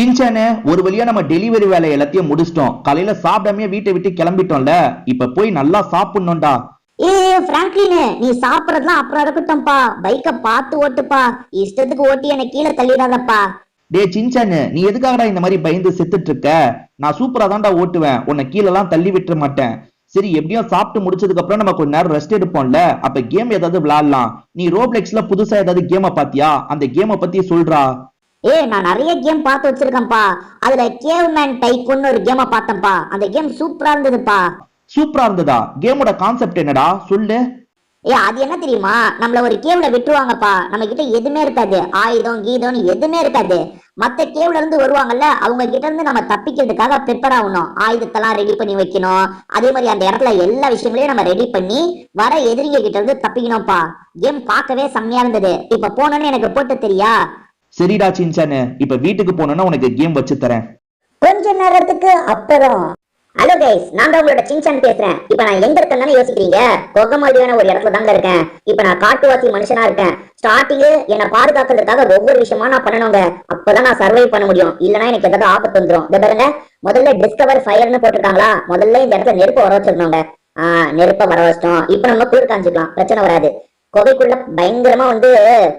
சின்சானு ஒரு வழியா நம்ம டெலிவரி வேலை எல்லாத்தையும் முடிச்சிட்டோம். காலையில சாப்பிடாமயே வீட்டை விட்டு கிளம்பிட்டோம்ல. இப்ப போய் நல்லா சாப்பிடணும்டா. ஏ பிராங்க்லின், நீ சாப்பிடறதுலாம் அப்புறம் இருக்கட்டும்பா. பைக்க பார்த்து ஓட்டுப்பா. இஷ்டத்துக்கு ஓட்டி என்ன கீழே தள்ளிடாதப்பா. டே சின்சானு, நீ எதுக்காகடா இந்த மாதிரி பயந்து செத்துட்டு இருக்க? நான் சூப்பரா தான்டா ஓட்டுவேன். உன்னை கீழெல்லாம் தள்ளி விட்டுற மாட்டேன். சரி, எப்படியும் சாப்பிட்டு முடிச்சதுக்கு அப்புறம் நம்ம கொஞ்ச நேரம் ரெஸ்ட் எடுப்போம்ல. அப்ப கேம் ஏதாவது விளையாடலாம். நீ ரோப்ளெக்ஸ்ல புதுசா ஏதாவது கேமை பாத்தியா? அந்த கேமை பத்தி சொல்றா. நான் நிறைய கேம் பார்த்து வச்சிருக்கேன்ப்பா. அதுல கேவ்மேன் டைக்குன்னு ஒரு கேமை பார்த்தேன்ப்பா. அந்த கேம் சூப்பரா இருந்ததுப்பா. சூப்பரா இருந்ததா? கேமோட கான்செப்ட் என்னடா சொல்லு. அது என்ன தெரியுமா? நம்மள ஒரு கேவ்ல விட்டுருவாங்கப்பா. நம்ம கிட்ட எதுவுமே இருக்காது, ஆயுதம் கீதம்னு எதுவுமே இருக்காது. மத்த கேவ்ல இருந்து வருவாங்கல்ல, அவங்க கிட்ட இருந்து நம்ம தப்பிக்கிறதுக்காக ப்ரிப்பேர் ஆகணும். ஆயுதத்தெல்லாம் ரெடி பண்ணி வைக்கணும். அதே மாதிரி அந்த இடத்துல எல்லா விஷயங்களையும் நம்ம ரெடி பண்ணி வர எதிரிங்க கிட்ட இருந்து தப்பிக்கணும்ப்பா. கேம் பார்க்கவே செம்மையா இருந்தது. இப்ப போனோன்னு எனக்கு போட்டு தெரியா? சரிடா சின்சானு, இப்ப வீட்டுக்கு போனோம்னா உனக்கு கேம் வச்சு தரேன். கொஞ்ச நேரத்துக்கு அப்புறம். ஹலோ கைஸ், நான் தான் உங்களோட சின்சான் பேசுறேன். இப்ப நான் எங்க இருக்கேன்னு யோசிக்கிறீங்க? கொகை மாதிரியான ஒரு இடத்துல தாங்க இருக்கேன். இப்ப நான் காட்டுவாசி மனுஷனா இருக்கேன். ஸ்டார்டிங் என்ன பாதுகாக்கிறதுக்காக ஒவ்வொரு விஷயமா நான் பண்ணணுங்க. அப்பதான் நான் சர்வை பண்ண முடியும். இல்லனா எனக்கு ஏதாவது ஆபத்து வந்துடும். இத பாருங்க, முதல்ல டிஸ்கவர் ஃபயர்னு போட்டிருக்காங்களா? முதல்ல இந்த இடத்துல நெருப்பு வர வச்சிருந்தோங்க. நெருப்ப வர வச்சிட்டோம். இப்ப நம்ம குளிர் காஞ்சிக்கலாம், பிரச்சனை வராது. கொகைக்குள்ள பயங்கரமா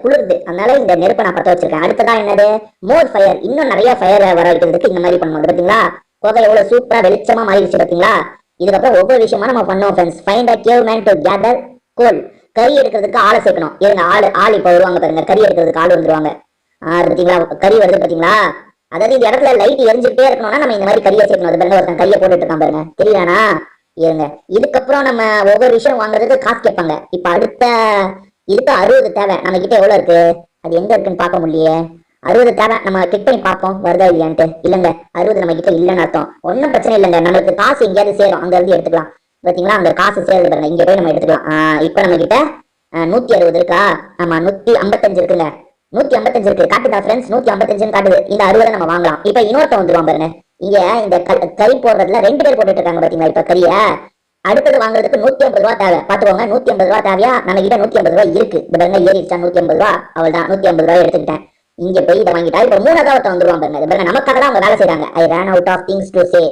குளிருது, அதனால இந்த நெருப்பை நான் பத்த வச்சிருக்கேன். அடுத்ததான் என்னது? மோர் ஃபயர். இன்னும் நிறைய ஃபயர் வர வைக்கிறதுக்கு இந்த மாதிரி பண்ணுவோம். பாத்தீங்களா கொகை எவ்வளவு சூப்பரா வெளிச்சமா மாறிடுச்சு பாத்தீங்களா? இதுக்கப்புறம் ஒவ்வொரு விஷயமா நம்ம பண்ணுவோம் friends. Find a cave man to gather coal. கறி எடுக்கிறதுக்கு ஆளை சேர்க்கணும். இருங்க, ஆள் இப்ப வருவாங்க பாருங்க. கறி எடுக்கிறதுக்கு ஆள் வந்துருவாங்க. பாத்தீங்களா கறி வருது பாத்தீங்களா? அதாவது இந்த இடத்துல லைட் எரிஞ்சுட்டே இருக்கணும்னா நம்ம இந்த மாதிரி கறியை சேர்க்கணும். அது பாருங்க, ஒருத்தன் கறியை போட்டுட்டு இருக்கான் பாருங்க, தெரியலனா? இருங்க, இதுக்கப்புறம் நம்ம ஒவ்வொரு விஷயம் வாங்குறதுக்கு காசு கேட்பாங்க. இப்ப அடுத்த இதுக்கு 60 தேவை. நம்ம கிட்ட எவ்வளவு இருக்கு? அது எங்க இருக்குன்னு பார்க்க முடியலையே. 60 தேவை. நம்ம கிளிக் பண்ணி பார்ப்போம் வருதா இல்லையான்ட்டு. இல்லங்க, 60 நம்ம கிட்ட இல்லைன்னு அர்த்தம். ஒன்னும் பிரச்சனை இல்லைங்க, நம்மளுக்கு காசு எங்கேயாவது சேரும், அங்க இருந்து எடுத்துக்கலாம். பாத்தீங்களா, அங்க காசு சேருது பாருங்க. இங்க போய் நம்ம எடுத்துக்கலாம். இப்ப நம்ம கிட்ட 160 இருக்கா? ஆமா, 155 இருக்குங்க. 155 இருக்கு காட்டுதா ஃப்ரெண்ட்ஸ்? 155 காட்டுது. இந்த 60 நம்ம வாங்கலாம். இப்ப இன்னொருத்த வந்துருவான் பாருங்க. இங்க இந்த கறி போடுறதுல 2 பேர் போட்டுட்டு இருக்காங்க பாத்தீங்களா? இப்ப கறிய அடுத்தது வாங்குறதுக்கு 150 ரூபா தேவை. பாத்துக்கோங்க, 150 ரூபா தேவையா? நம்ம கிட்ட 150 ரூபாய் இருக்கு. இந்த பாருங்க, ஏறிடுச்சா 150 ரூபா. அவள் தான் 150 ரூபாய் எடுத்துக்கிட்டேன். இங்க போய் இதை வாங்கிட்டா இப்ப 3வது வந்துருவான் பாருங்க. பாருங்க, நமக்காக தான் அவங்க வேலை செய்றாங்க. I run out of things to say.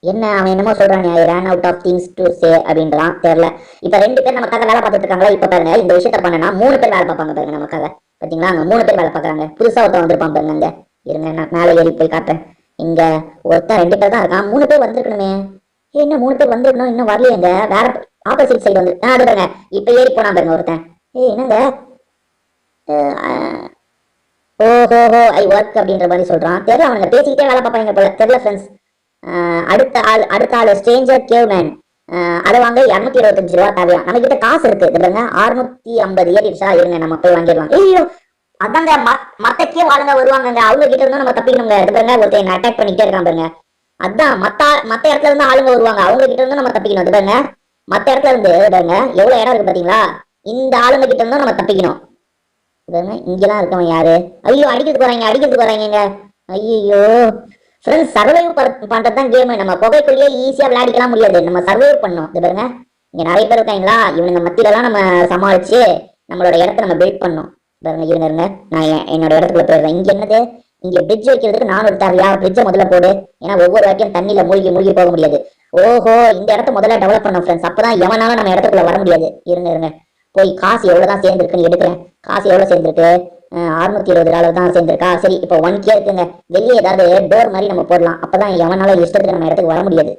என்ன அவன் என்னமோ சொல்றானே, I run out of things to say அப்படின்றான், தெரியல. இப்ப 2 பேர் நமக்காக வேலை பார்த்துட்டு இருக்காங்களா? இப்ப பாருங்க, இந்த விஷயத்த பண்ணனா 3 பேர் வேலை பார்ப்பாங்க பாருங்க நமக்காக. பாத்தீங்களா, அங்க 3 பேர் வேலை பார்க்கறாங்க. புதுசா ஒருத்தன் வந்திருப்பான் பாருங்க. அங்க இருங்க, நான் மேலே ஏறி போய் காட்டுறேன். இங்க ஒருத்தன் 2 பேர் தான் இருக்கான். 3 பேர் வந்திருக்கணுமே. என்ன 3 பேர் வந்திருக்கணும், இன்னும் வரலையேங்க. வேற ஆப்போசிட் சைடு வந்து அது பாருங்க, இப்ப ஏறி போனா பாருங்க ஒருத்தன். என்னங்க, ஓஹோ ஐ ஒர்க் அப்படின்ற மாதிரி சொல்றான். தெரியல, அவனுங்க பேசிக்கிட்டே வேலை பார்ப்பாங்க போல, தெரியல ஃப்ரெண்ட்ஸ். அடுத்த ஆள் ஸ்ட்ரேஞ்சர் கேவ்மேன். அதை வாங்க 225 ரூபா தேவையா? நம்ம கிட்ட காசு இருக்கு. பாருங்க, 650 ஏறிடுச்சா? இருங்க, நம்ம போய் வாங்கிடலாம். ஐயோ, அதாங்க மத்த கேவ் ஆளுங்க வருவாங்க, அவங்க கிட்ட இருந்தா நம்ம தப்பிக்கணுங்க. பாருங்க, ஒருத்தர் அட்டாக் பண்ணிக்கிட்டே இருக்கான் பாருங்க. அதான் மத்த இடத்துல இருந்து ஆளுங்க வருவாங்க, அவங்க கிட்ட இருந்து நம்ம தப்பிக்கணும். பாருங்க, மத்த இடத்துல இருந்து பாருங்க எவ்வளவு இடம் இருக்கு பாத்தீங்களா? இந்த ஆளுங்க கிட்ட இருந்தா நம்ம தப்பிக்கணும். இங்கெல்லாம் இருக்கவன் யாரு? ஐயோ, அடிக்கிறதுக்கு வராங்க. ஐயோ ஃப்ரெண்ட்ஸ், சர்வைவ் பண்றதுதான் கேம். நம்ம புகைக்குள்ளேயே ஈஸியா விளையாடிக்கலாம் முடியாது, நம்ம சர்வைவ் பண்ணணும். இது பாருங்க, இங்க நிறைய பேர் இருக்காங்களா? இவனுங்க மத்தியில எல்லாம் நம்ம சமாளிச்சு நம்மளோட இடத்த நம்ம பில்ட் பண்ணணும். பாருங்க, இருங்க, நான் என்னோட இடத்துக்குள்ள போயிடுறேன். இங்க என்னது? இங்க பிரிட்ஜ் வைக்கிறதுக்கு 400 தேவையா? பிரிட்ஜை முதல்ல போடு. ஏன்னா ஒவ்வொரு வாட்டியும் தண்ணியில மூழ்கி போக முடியாது. ஓஹோ, இந்த இடத்த முதல்ல டெவலப் பண்ணோம் ஃப்ரெண்ட்ஸ், அப்பதான் எவனாலும் நம்ம இடத்துக்குள்ள வர முடியாது. இருங்க, போய் காசு எவ்வளவுதான் சேர்ந்துருக்குன்னு எடுக்கிறேன். காசு எவ்வளவு சேர்ந்துருக்கு? 620 தான் சேர்ந்திருக்கா? சரி, இப்போ 1K இருக்குங்க. வெளியே ஏதாவது டோர் மாதிரி நம்ம போடலாம், அப்பதான் எவனால இஷ்டத்துக்கு நம்ம இடத்துக்கு வர முடியாது.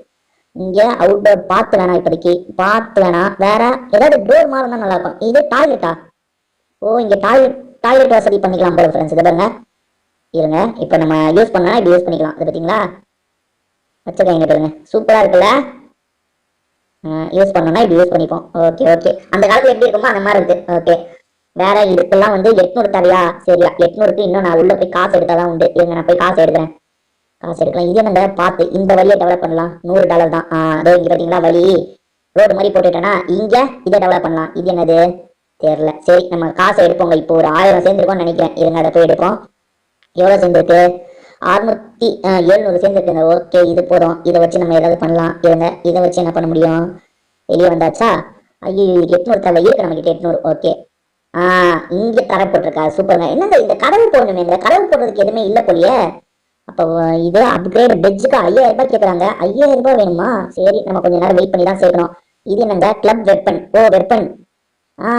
இங்க அவுட்டோர் பாத்து வேணா, இப்போதைக்கு பாத்து வேணா. வேற ஏதாவது டோர் மாதிரி இருந்தா நல்லா இருக்கும். இது டாய்லெட்டா? ஓ, இங்க டாய்லெட் வசதி பண்ணிக்கலாம் போல ஃப்ரெண்ட்ஸ். இதை பாருங்க, இருங்க, இப்போ நம்ம யூஸ் பண்ணா இப்படி யூஸ் பண்ணிக்கலாம். இது பார்த்தீங்களா, வச்சுக்கோங்க பாருங்க, சூப்பரா இருக்குல்ல? யூஸ் பண்ணோம்னா இப்படி யூஸ் பண்ணிப்போம். ஓகே, அந்த காலத்துல எப்படி இருக்குமோ அந்த மாதிரி இருக்கு. ஓகே, வேற இதுக்கெல்லாம் 800 தேவையா? சரியா, 800க்கு இன்னும் நான் உள்ள போய் காசு எடுத்தாதான் உண்டு. இருங்க, நான் போய் காசு எடுக்கலாம். இது நம்ம பார்த்து இந்த வழியை டெவலப் பண்ணலாம். $100 தான். அதோ இங்க பாத்தீங்களா வழி, ரோடு மாதிரி போட்டுட்டேன்னா இங்க இதை டெவலப் பண்ணலாம். இது என்னது தெரியல. சரி, நம்ம காசை எடுப்போங்க. இப்போ ஒரு 1000 சேர்ந்துருக்கோம்னு நினைக்கிறேன். இருங்க, அதை போய் எடுப்போம். எவ்வளவு சேர்ந்துருக்கு? 700 சேர்ந்துருக்குங்க. ஓகே, இது போதும். இதை வச்சு நம்ம ஏதாவது பண்ணலாம். இருங்க, இதை வச்சு என்ன பண்ண முடியும்? வெளியே வந்தாச்சா? ஐயோ, 800 தேவை இருக்கு நம்ம கிட்ட. 800. ஓகே, இங்க தர போட்டிருக்கா, சூப்பருங்க. என்னங்க இந்த கதவு போடணுமே, இந்த கதவு போடுறதுக்கு எதுவுமே இல்ல போலியே. அப்போ இது அப்கிரேட் பெட்ஜுக்கு 5000 ரூபாய் கேக்குறாங்க. 5000 ரூபாய் வேணுமா? சரி, நம்ம கொஞ்ச நேரம் வெயிட் பண்ணி தான் சேர்க்கணும். இது என்னங்க கிளப் வெப்பன், ஓ வெப்பன்.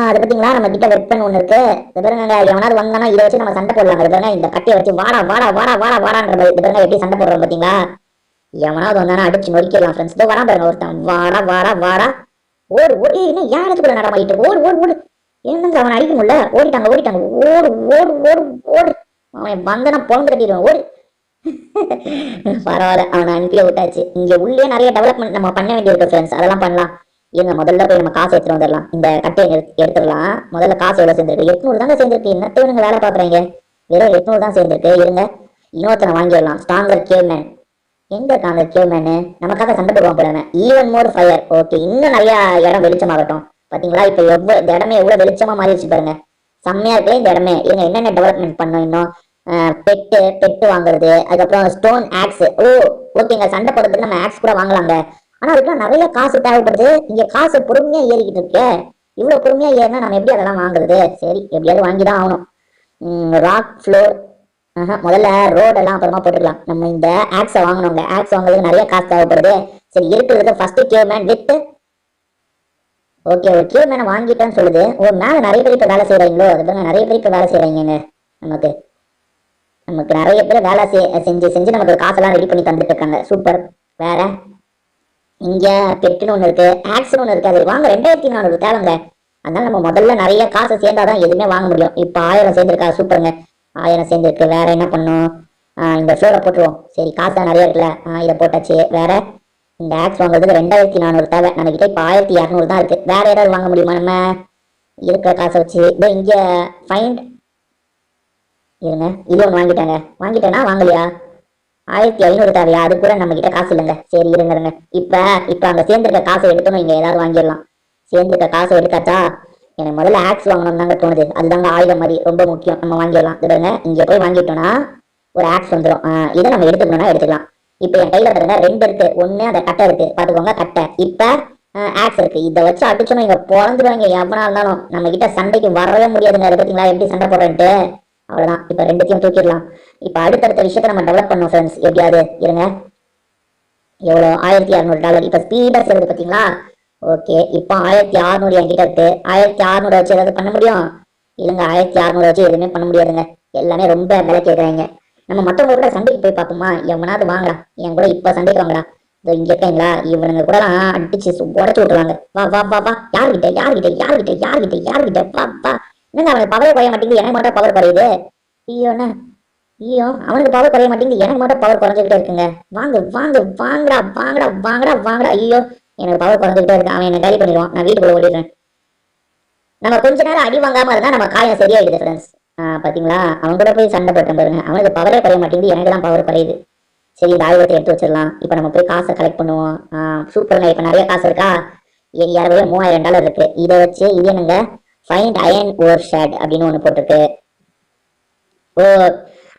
அது பாத்தீங்களா, நம்ம கிட்ட வெப்பன் ஒண்ணு இருக்கு. இது பாருங்க, எவனாவது வந்தானா இதை வச்சு நம்ம சண்டை போடலாம். இது பாருங்க, இந்த கட்டியை வச்சு வாடா வாடா வாடா வாடா வாடான்ற மாதிரி. இது பாருங்க எப்படி சண்டை போடுறோம் பாத்தீங்களா. எவனாவது வந்தானா அடிச்சு நொறுக்கிடலாம் ஃப்ரெண்ட்ஸ். இதோ வரா பாருங்க ஒருத்தன், வாடா வாடா வாடா. ஓடு ஓடு, இன்னும் யாராச்சும் நடமாடிட்டு ஓடு ஓடு ஓடு. என்னங்க அவனை அடிக்க முடியல, ஓடிட்டாங்க ஓடிட்டாங்க. ஓடு ஓடு ஓடு ஓடு. அவன் வந்தனா பொழந்து கட்டிடுவான், ஓடு. பரவாயில்ல, அவனை அனுப்பியே விட்டாச்சு. இங்க உள்ளே நிறைய டெவலப்மெண்ட் நம்ம பண்ண வேண்டியிருக்கு ஃப்ரெண்ட்ஸ், அதெல்லாம் பண்ணலாம். இருங்க, முதல்ல போய் நம்ம காசு எடுத்துட்டு வந்துடலாம். இந்த கட்டையை எடுத்துடலாம். முதல்ல காசு எவ்வளவு சேர்ந்துருக்கு? 800 தாங்க சேர்ந்துருக்கு. என்னத்தையும் நீங்க வேலை பாக்குறீங்க, வெறும் 800 தான் சேர்ந்துருக்கு. இருங்க, இன்னொருத்தனை வாங்கிடலாம். ஸ்ட்ராங்கர் கேவ்மேன். எங்க இருக்காங்க கேவ்மேனு? நமக்காக சண்டை போடுவான் போல. Even more fire. ஓகே, இன்னும் நிறைய இடம் வெளிச்சமாகட்டும். பாத்தீங்களா, இப்ப இந்த இடமே எவ்வளவு வெளிச்சமா மாறிடுச்சு பாருங்க. செம்மையா இருக்கு இந்த இடமே. இருங்க, என்னென்ன டெவலப்மெண்ட் பண்ணோம் இன்னும். பெட்டு வாங்குறது, அதுக்கப்புறம் ஸ்டோன் ஆக்ஸ். ஓகேங்க, சண்டை போடுறதுக்கு நம்ம ஆக்ஸ் கூட வாங்கலாங்க. ஆனா அதுக்கெல்லாம் நிறைய காசு தேவைப்படுது. இங்க காசு பொறுமையா ஏறிக்கிட்டு இருக்கு. இவ்வளவு பொறுமையா ஏறினா நம்ம எப்படி அதெல்லாம் வாங்குறது? சரி, எப்படியாவது வாங்கிதான் ஆகணும். ராக் ஃப்ளோர், முதல்ல ரோடெல்லாம் அப்புறமா போட்டுக்கலாம். நம்ம இந்த ஆக்ஸை வாங்கணுங்க. ஆக்ஸ் வாங்குறதுக்கு நிறைய காசு தேவைப்படுது. சரி, இருக்கிறதுக்கு ஃபர்ஸ்ட் கேவ்மேன் வித். ஓகே, ஒரு கேவ்மேனை வாங்கிட்டேன்னு சொல்லுது. மேல நிறைய பேர் இப்ப வேலை செய்யறீங்களோ? அது நிறைய பேர் இப்ப வேலை செய்யறீங்க. நமக்கு நமக்கு நிறைய பேர் வேலை செஞ்சு செஞ்சு நமக்கு காசெல்லாம் ரெடி பண்ணி தந்துட்டு இருக்காங்க. சூப்பர். வேற இங்க பெட்டுன்னு ஒண்ணு இருக்கு, ஆக்ஸ்னு ஒண்ணு இருக்கு. அது வாங்க 2400 தேவைங்க. அதனால நம்ம முதல்ல நிறைய காசு சேர்ந்தாதான் எதுவுமே வாங்க முடியும். இப்ப 1000 சேர்ந்துருக்கா, சூப்பருங்க. 1000 சேர்ந்துருக்கு. வேற என்ன பண்ணும்? இந்த ஃப்ளோரை போட்டுருவோம். சரி, காசு தான் நிறைய இருக்குல்ல. இதை போட்டாச்சு. வேற இந்த ஆக்ஸ் வாங்குறதுக்கு 2400 தேவை. நம்ம கிட்ட இப்ப 1200 தான் இருக்கு. வேற ஏதாவது வாங்க முடியுமா நம்ம இருக்கிற காசை வச்சு? இங்க ஃபைண்ட். இருங்க, இது ஒன்று வாங்கிட்டேனா வாங்கலையா? 1500 தேவையா? அது கூட நம்ம கிட்ட காசு இல்லைங்க. சரி, இருங்க. இப்ப அங்க சேர்ந்துருக்க காசை எடுத்தோம். இங்க ஏதாவது வாங்கிடலாம். சேர்ந்துருக்க காசை எடுத்தாச்சா? எனக்கு முதல்ல ஆக்ஸ் வாங்கணும் தாங்க தோணுது. அதுதாங்க ஆயுதம் மாதிரி ரொம்ப முக்கியம். நம்ம வாங்கிடலாம். இதுங்க, இங்க போய் வாங்கிட்டோம்னா ஒரு ஆக்ஸ் வந்துடும். இதை நம்ம எடுத்துக்கணும்னா எடுத்துக்கலாம். இப்ப என் கையில பாருங்க 2 இருக்கு. ஒண்ணு அந்த கட்டை இருக்கு, பாத்துக்கோங்க கட்டை. இப்ப ஆக்ஸ் இருக்கு. இதை வச்சு அடிச்சோம் இங்க பொழந்துருவாங்க. எவனா இருந்தாலும் நம்ம கிட்ட சண்டைக்கு வரவே முடியாதுங்க. அதை பார்த்தீங்களா எப்படி சண்டை போடுறேன்ட்டு? அவ்வளவுதான். இப்ப 2த்தையும் தூக்கிடலாம். இப்ப அடுத்தடுத்த விஷயத்த நம்ம டெவலப் பண்ணோம் ஃப்ரெண்ட்ஸ். எப்படியாவது இருங்க. எவ்வளோ? $1600. இப்ப ஸ்பீடா சேருது பாத்தீங்களா? ஓகே, இப்போ 1600 என்கிட்ட இருக்கு. 1600 வச்சு ஏதாவது பண்ண முடியும்? இல்லைங்க, 1600 வச்சு எதுவுமே பண்ண முடியாதுங்க. எல்லாமே ரொம்ப விலை கேட்குறாங்க. நம்ம மற்றவங்க கூட சண்டைக்கு போய் பார்ப்போமா? எவனாவது வாங்கடா, என் கூட இப்ப சண்டைக்கு வாங்கடா. இதோ இங்க இருக்கீங்களா, இவனுங்க கூட அடிச்சு உடச்சு விட்டுருவாங்க. வா வா வா வா. யாருகிட்ட வா வா. என்னங்க அவனுக்கு பவரே குறைய மாட்டேங்குது, எனக்கு மட்டும் பவர் குறையுது. ஐயோண்ணா, ஐயோ, அவனுக்கு பவர் குறைய மாட்டேங்குது, எனக்கு மட்டும் பவர் குறைஞ்சிக்கிட்டே இருக்குங்க. வாங்க வாங்க வாங்கடா வாங்கடா வாங்கடா வாங்கடா. ஐயோ, எனக்கு பவர் குறைஞ்சிக்கிட்டே இருக்கு. அவன் என்ன காலி பண்ணிடுவான். நான் வீட்டுக்குள்ள ஓடிடுறேன். நம்ம கொஞ்ச நேரம் அடி வாங்காம இருந்தா நம்ம காயம் சரியாயிடுது ஃப்ரெண்ட்ஸ். பாத்தீங்களா, அவன் கூட போய் சண்டை போட்டேன் பாருங்க. அவனுக்கு பவரே குறைய மாட்டேங்குது, எனக்கு தான் பவர் குறையுது. சரி, இந்த ஆயுதத்தை எடுத்து வச்சிடலாம். இப்ப நம்ம போய் காசை கலெக்ட் பண்ணுவோம். சூப்பருங்க. இப்ப நிறைய காசு இருக்கா? ஏற்கனவே $3000 இருக்கு. இதை வச்சு இது என்னங்க, ஃபைண்ட் அயன் ஓர் ஷேட் அப்படின்னு ஒண்ணு போட்டிருக்கு. ஓ,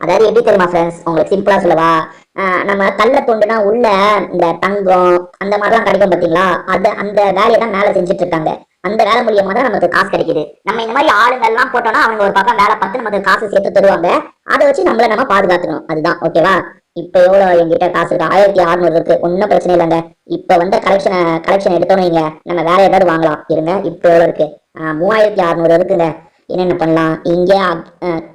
அதாவது எப்படி தெரியுமா ஃப்ரெண்ட்ஸ், உங்களுக்கு சிம்பிளா சொல்லவா? நம்ம கல்ல தோண்டுனா உள்ள இந்த தங்கம் அந்த மாதிரிலாம் கிடைக்கும் பாத்தீங்களா? அந்த வேலையை தான் மேல செஞ்சுட்டு இருக்காங்க. அந்த வேலை மூலியமா தான் நமக்கு காசு கிடைக்குது. நம்ம இந்த மாதிரி ஆளுங்க எல்லாம் போட்டோம்னா அவங்க ஒரு பக்கம் வேலை பார்த்து நமக்கு காசு சேர்த்து தருவாங்க. அதை வச்சு நம்மள நம்ம பாதுகாத்துக்கணும். அதுதான். ஓகேவா? இப்ப எவ்வளவு என்கிட்ட காசு இருக்கு? 1600 இருக்கு. ஒன்னும் பிரச்சனை இல்லைங்க. இப்ப வந்து கலெக்ஷன் எடுத்தோம் நீங்க, நம்ம வேற ஏதாவது வாங்கலாம். இருங்க, இப்ப எவ்வளவு இருக்கு? 3600 இருக்குங்க. என்னென்ன பண்ணலாம்? இங்க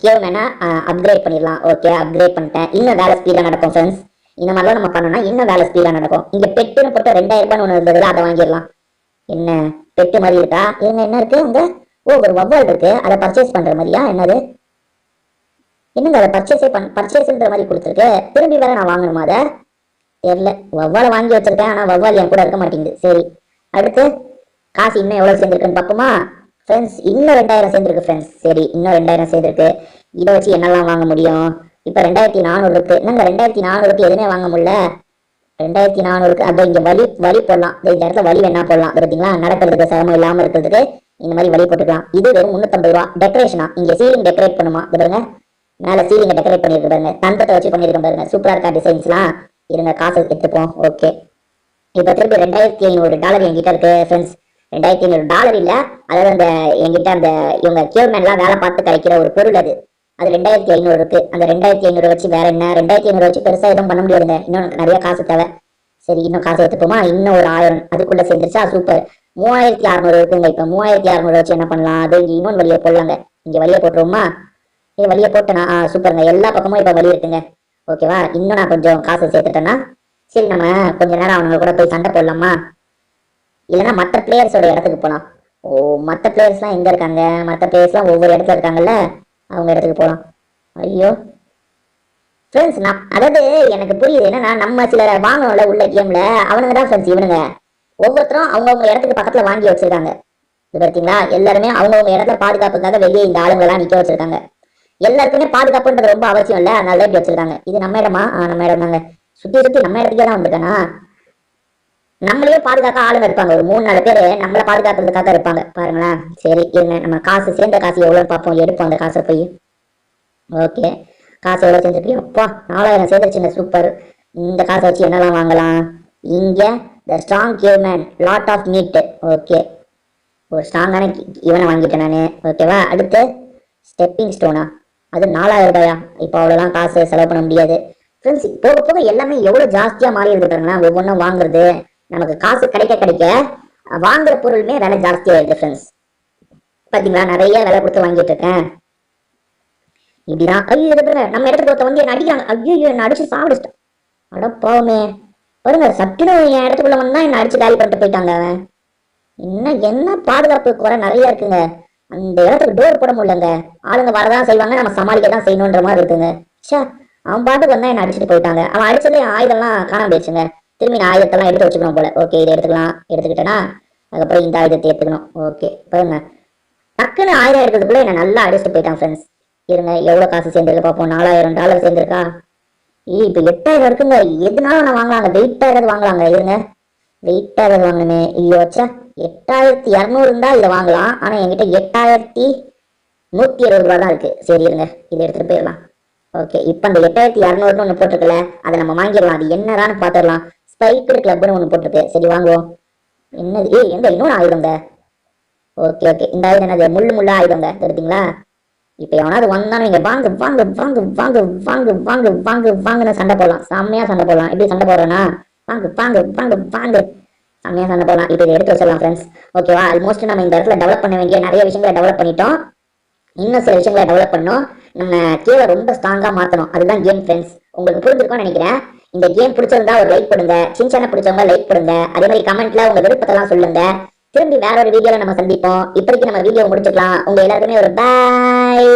கேவ்மேனை அப்கிரேட் பண்ணிடலாம். ஓகே, அப்கிரேட் பண்ணிட்டேன். இன்னும் வேலை ஸ்பீடா நடக்கும் ஃப்ரெண்ட்ஸ். இந்த மாதிரிலாம் நம்ம பண்ணோம்னா இன்னும் வேலை ஸ்பீடா நடக்கும். இங்க பெட்டுன்னு போட்டு 2000 ஒண்ணு இருந்ததுல, அதை வாங்கிடலாம். என்ன பெட்டு மாதிரி இருக்கா? இருங்க, என்ன இருக்கு அங்க? ஒரு வவ்வால் இருக்கு. அதை பர்ச்சேஸ் பண்ற மாதிரியா? என்னது? என்னங்க அதை பர்ச்சேஸ்ன்ற மாதிரி கொடுத்துருக்கு. திரும்பி வேற நான் வாங்கணுமா? அதை தெரியல. வவ்வாலை வாங்கி வச்சிருக்கேன், ஆனா வவ்வால் என் கூட இருக்க மாட்டேங்குது. சரி, அடுத்து காசு இன்னும் எவ்வளவு சேர்ந்துருக்குன்னு பார்ப்போமா ஃப்ரெண்ட்ஸ்? இன்னும் 2000 சேர்ந்துருக்கு ஃப்ரெண்ட்ஸ். சரி, இன்னும் 2000 சேர்ந்துருக்கு. இதை வச்சு என்னெல்லாம் வாங்க முடியும்? இப்ப 2400 இருக்கு. என்னங்க 2400க்கு எதுவுமே வாங்க முடியல. 2400க்கு அப்போ இங்க வழி போடலாம். இந்த இடத்துல வழி வேணா போடலாம். பார்த்தீங்களா, நடக்கிறதுக்கு சிரமம் இல்லாம இருக்கிறதுக்கு இந்த மாதிரி வழி போட்டுக்கலாம். இது வெறும் 350 ரூபா. டெக்கரேஷனா? இங்க சீலிங் டெக்கரேட் பண்ணுமா? இது பாருங்க, மேல சீலிங் டெக்கரேட் பண்ணிருக்கு பாருங்க. தந்தத்தை வச்சு பண்ணிருக்கேன் பாருங்க. சூப்பரா இருக்கா டிசைன்ஸ்லாம்? இருங்க, காசு எடுத்துப்போம். ஓகே, இப்ப திருப்பி $2500 என்கிட்ட இருக்கு ஃப்ரெண்ட்ஸ். $2500 இல்ல, அதாவது அந்த என்கிட்ட அந்த இவங்க கேவ்மேன்லாம் வேலை பார்த்து கிடைக்கிற ஒரு பொருள் அது. அது 2500 இருக்கு. அந்த 2500 வச்சு வேற என்ன, 2500 வச்சு பெருசா எதுவும் பண்ண முடியாதுங்க. இன்னும் எனக்கு நிறைய காசு தேவை. சரி, இன்னும் காசு எடுத்துப்போமா? இன்னும் ஒரு 1000 அதுக்குள்ள சேர்ந்துருச்சா? சூப்பர். 3600 இருக்குங்க. இப்ப 3600 வச்சு என்ன பண்ணலாம்? அது இங்க இன்னொன்று வழியை போடலாங்க. இங்க வழியை போட்டுருவோமா? வழியை போட்டேனா? சூப்பருங்க. எல்லா பக்கமும் இப்ப வழி இருக்குங்க. ஓகேவா? இன்னும் நான் கொஞ்சம் காசு சேர்த்துட்டேன்னா சரி, நம்ம கொஞ்ச நேரம் அவங்க கூட போய் சண்டை போடலாமா? இல்லைன்னா மற்ற பிளேயர்ஸோட இடத்துக்கு போகலாம். ஓ, மற்ற பிளேயர்ஸ்லாம் எங்க இருக்காங்க? மற்ற பிளேயர்ஸ்லாம் ஒவ்வொரு இடத்துல இருக்காங்கல்ல, அவங்க இடத்துக்கு போகலாம். ஐயோ ஃப்ரெண்ட்ஸ், நான் அதாவது எனக்கு புரியுது என்னன்னா, நம்ம சில வாங்கணும்ல உள்ள கேம்ல, அவனுங்க தான் ஃப்ரெண்ட்ஸ் இவனுங்க. ஒவ்வொருத்தரும் அவங்கவுங்க இடத்துக்கு பக்கத்துல வாங்கி வச்சிருக்காங்க. இது பார்த்தீங்களா? எல்லாருமே அவங்கவுங்க இடத்துல பாதுகாப்புக்காக வெளியே இந்த ஆளுங்கெல்லாம் நிக்க வச்சிருக்காங்க. எல்லாருக்குமே பாதுகாப்புன்றது ரொம்ப அவசியம் இல்ல, அதனால இப்படி வச்சிருக்காங்க. இது நம்ம இடமா? நம்ம இடம் தாங்க. சுத்தி சுத்தி நம்ம இடத்துக்கே தான் வந்திருக்கானா? நம்மளையே பாதுகாக்க ஆளுங்க இருப்பாங்க. ஒரு 3-4 பேரு நம்மளை பாதுகாக்கிறதுக்காக இருப்பாங்க பாருங்களேன். சரி இருங்க, நம்ம காசு சேர்ந்த காசு எவ்வளோன்னு பார்ப்போம். எடுப்போம் அந்த காசை போய். ஓகே, காசு எவ்வளோ சேர்ந்துருக்கு? அப்பா 4000 சேர்ந்துருச்சுங்க. சூப்பர். இந்த காசை வச்சு என்னெல்லாம் வாங்கலாம்? இங்க the strong caveman lot of meat. Okay, ஒரு ஸ்ட்ராங்கான இவனை வாங்கிட்டேன் நான். ஓகேவா? அடுத்து ஸ்டெப்பிங் ஸ்டோனா? அது 4000 ரூபாயா? இப்போ அவ்வளோலாம் காசு செலவு பண்ண முடியாது ஃப்ரெண்ட்ஸ். போக போக எல்லாமே எவ்வளோ ஜாஸ்தியாக மாறி இருக்குதுங்களா? ஒவ்வொன்றும் வாங்குறது, நமக்கு காசு கிடைக்க கிடைக்க வாங்குற பொருளுமே விலை ஜாஸ்தியாயிருக்கு ஃப்ரெண்ட்ஸ். பார்த்தீங்களா? நிறைய விலை கொடுத்து வாங்கிட்டு இருக்கேன். இப்படிதான். ஐயோ, நம்ம இடத்துக்கு ஒருத்த வந்து என்ன அடிக்கிறாங்க. ஐயோ, என்ன அடிச்சு சாப்பிடுச்சிட்டான். அடப்பாவுமே பாருங்க, சட்டுன்னு என் இடத்துக்குள்ள வந்தா என்ன அடிச்சு காலி பண்ணிட்டு போயிட்டாங்க. என்ன பாதுகாப்பு குறை நிறைய இருக்குங்க. அந்த இடத்துக்கு டோர் போட முடியலங்க. ஆளுங்க வரதான் செய்வாங்க, நம்ம சமாளிக்க தான் செய்யணுன்ற மாதிரி இருக்குங்க. ச்சே, அவன் பாட்டுக்கு வந்தா என்ன அடிச்சுட்டு போயிட்டாங்க. அவன் அடிச்சதே ஆயுதம்லாம் காணாம போயிடுச்சுங்க. திரும்பி நான் ஆயுதத்தெல்லாம் எடுத்து வச்சுக்கணும் போல. ஓகே, இதை எடுத்துக்கலாம். எடுத்துக்கிட்டேன்னா அதுக்கப்புறம் இந்த ஆயுதத்தை எடுத்துக்கணும். ஓகே, பாருங்க, டக்குன்னு 1000 எடுக்கிறதுக்குள்ள என்ன நல்லா அடிச்சுட்டு போயிட்டான் ஃப்ரெண்ட்ஸ். இருங்க, எவ்வளவு காசு சேர்ந்துருக்கு பார்ப்போம். $4000 சேர்ந்துருக்கா? இப்ப 8000 இருக்குங்க. எதுனாலும் நான் வாங்கலாங்க. வெயிட்டா ஏதாவது வாங்கலாங்க. இருங்க, வெயிட்டா ஏதாவது வாங்கணுமே. ஐயோச்சா, 8200 இருந்தா இதை வாங்கலாம். ஆனா என்கிட்ட 8170 ரூபா தான் இருக்கு. சரி இருங்க, இதை எடுத்துட்டு போயிடலாம். ஓகே, இப்ப அந்த 8200 ஒண்ணு போட்டிருக்குல்ல, அதை நம்ம வாங்கிடலாம். அது என்னதான்னு பாத்துடலாம். ஸ்பைக்கர் கிளப்னு ஒண்ணு போட்டிருக்கு. சரி வாங்குவோம். என்னது? எங்க இன்னொரு ஆயுதங்க? ஓகே ஓகே, இந்த ஆயுதம் என்னது? முள்ளு ஆயுதங்க. தெரியுங்களா? இப்ப எவனாவது வந்தாலும் நீங்க வாங்க வாங்க வாங்க வாங்க வாங்க வாங்க வாங்க வாங்கன்னு சண்டை போடலாம். செம்மையா சண்டை போடலாம். எப்படி சண்டை போடுறேன்னா, வாங்க வாங்க வாங்க வாங்க செம்மையா சண்டை போடலாம். இப்ப இதை எடுத்து வச்சிடலாம் ஃப்ரெண்ட்ஸ். ஓகேவா? ஆல்மோஸ்ட் நம்ம இந்த இடத்துல டெவலப் பண்ண வேண்டிய நிறைய விஷயங்களை டெவலப் பண்ணிட்டோம். இன்னும் சில விஷயங்களை டெவலப் பண்ணோம். நம்ம கீழே ரொம்ப ஸ்ட்ராங்கா மாத்தணும். அதுதான் கேம் ஃப்ரெண்ட்ஸ். உங்களுக்கு புரிஞ்சிருக்கும்னு நினைக்கிறேன். இந்த கேம் பிடிச்சிருந்தா ஒரு லைக் பண்ணுங்க. சின்ன பிடிச்சவங்க லைக் பண்ணுங்க. அதே மாதிரி கமெண்ட்ல உங்க விருப்பத்தெல்லாம் சொல்லுங்க. திரும்பி வேற ஒரு வீடியோல நம்ம சந்திப்போம். இப்போதைக்கு நம்ம வீடியோ முடிச்சுக்கலாம். உங்க எல்லாருக்குமே ஒரு பாய்.